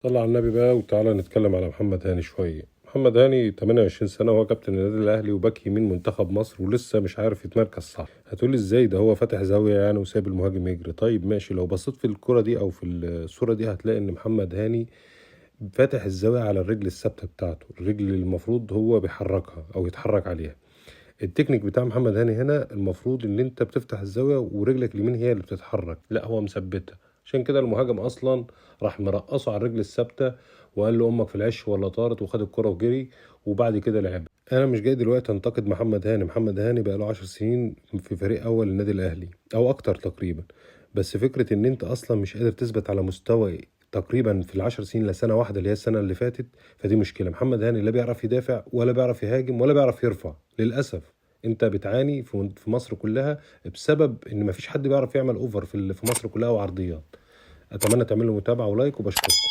صلى على النبي بقى وتعالى نتكلم على محمد هاني شوية. محمد هاني 28 سنة وهو كابتن النادي الأهلي وباك يمين منتخب مصر ولسه مش عارف يتمركز صح. هتقولي ازاي ده هو فاتح زاوية يعني وسايب المهاجم يجري؟ طيب ماشي، لو بصيت في الكرة دي أو في الصورة دي هتلاقي إن محمد هاني فاتح الزاوية على الرجل الثابتة بتاعته، الرجل اللي المفروض هو بيحركها أو يتحرك عليها. التكنيك بتاع محمد هاني هنا المفروض ان انت بتفتح الزاويه ورجلك اليمين هي اللي بتتحرك، لا هو مثبتها. عشان كده المهاجم اصلا راح مرقصه على الرجل الثابته وقال له امك في العش ولا طارت، وخد الكره وجري وبعد كده لعب. انا مش جاي دلوقتي انتقد محمد هاني. محمد هاني بقى له 10 سنين في فريق اول النادي الاهلي او اكتر تقريبا، بس فكره ان انت اصلا مش قادر تثبت على مستوى تقريبا في العشر سنين لسنه واحده اللي هي السنه اللي فاتت، فدي مشكله. محمد هاني لا بيعرف يدافع ولا بيعرف يهاجم ولا بيعرف يرفع للاسف. انت بتعاني في مصر كلها بسبب ان مفيش حد بيعرف يعمل اوفر في مصر كلها وعرضيات. اتمنى تعملوا متابعه ولايك وبشكركم.